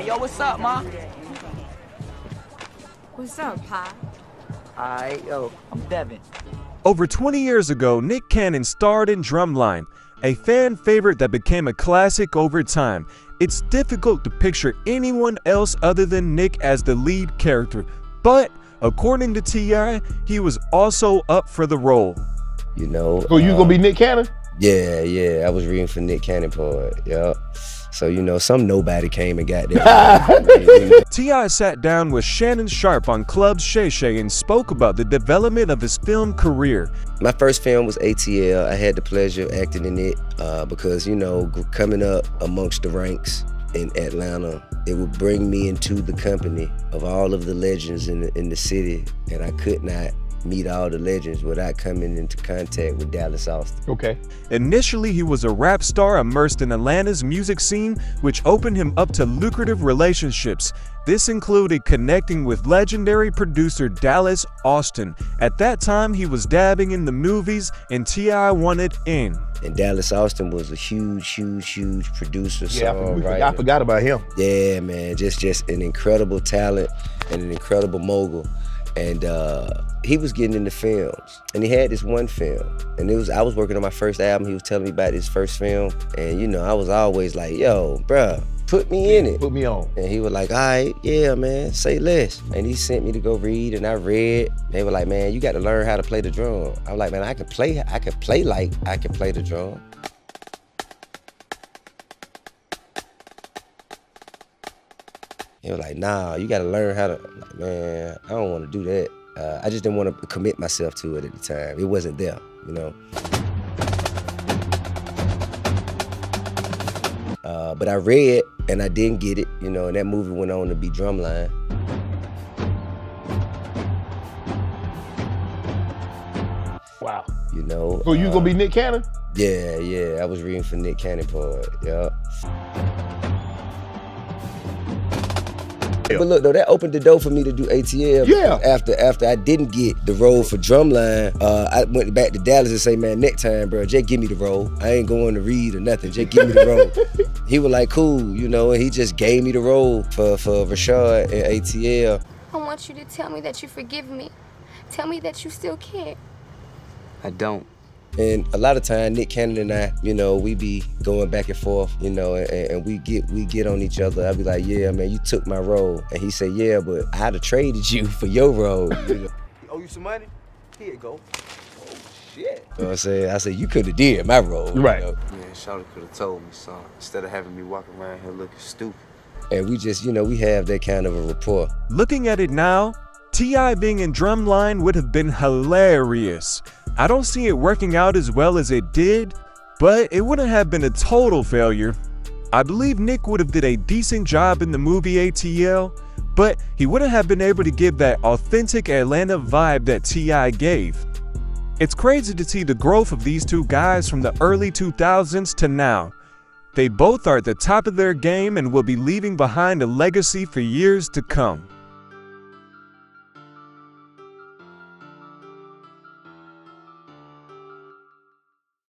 Yo, what's up, ma? What's up, Pa? Alright, yo, I'm Devin. Over 20 years ago, Nick Cannon starred in Drumline, a fan favorite that became a classic over time. It's difficult to picture anyone else other than Nick as the lead character, but according to T.I., he was also up for the role. You know. So you gonna be Nick Cannon? Yeah, I was reading for Nick Cannon part, yeah. So, you know, some nobody came and got there. T.I. sat down with Shannon Sharpe on Club Shay Shay and spoke about the development of his film career. My first film was ATL. I had the pleasure of acting in it because, you know, coming up amongst the ranks in Atlanta, it would bring me into the company of all of the legends in the city, and I could not meet all the legends without coming into contact with Dallas Austin. Okay. Initially, he was a rap star immersed in Atlanta's music scene, which opened him up to lucrative relationships. This included connecting with legendary producer Dallas Austin. At that time, he was dabbing in the movies, and T.I. wanted in. And Dallas Austin was a huge producer, songwriter. I forgot about him. Yeah, man, just an incredible talent and an incredible mogul. And he was getting into films, and he had this one film, and I was working on my first album. He was telling me about his first film, and you know, I was always like, yo, bruh, put me in it. Put me on. And he was like, all right, yeah, man, say less. And he sent me to go read, and I read. They were like, man, you got to learn how to play the drum. I was like, man, I can play like I can play the drum. He was like, nah, you gotta learn how to, I'm like, man, I don't wanna do that. I just didn't wanna commit myself to it at the time. It wasn't there, you know? But I read, and I didn't get it, you know, and that movie went on to be Drumline. Wow. You know? So you gonna be Nick Cannon? Yeah, I was reading for Nick Cannon part, yeah. But look, though, that opened the door for me to do ATL. Yeah. After I didn't get the role for Drumline, I went back to Dallas and say, man, next time, bro, just give me the role. I ain't going to read or nothing. Just give me the role. He was like, cool, you know, and he just gave me the role for Rashad and ATL. I want you to tell me that you forgive me. Tell me that you still care. I don't. And a lot of time, Nick Cannon and I, you know, we be going back and forth, you know, and we get on each other. I be like, yeah, man, you took my role. And he said, yeah, but I'd have traded you for your role. You know? He owe you some money? Here you go. Oh, shit. You know what I'm saying? I said, you could have did my role. Right. You know? Yeah, Shawty could have told me something instead of having me walking around here looking stupid. And we just, you know, we have that kind of a rapport. Looking at it now, T.I. being in Drumline would have been hilarious. I don't see it working out as well as it did, but it wouldn't have been a total failure. I believe Nick would have did a decent job in the movie ATL, but he wouldn't have been able to give that authentic Atlanta vibe that T.I. gave. It's crazy to see the growth of these two guys from the early 2000s to now. They both are at the top of their game and will be leaving behind a legacy for years to come.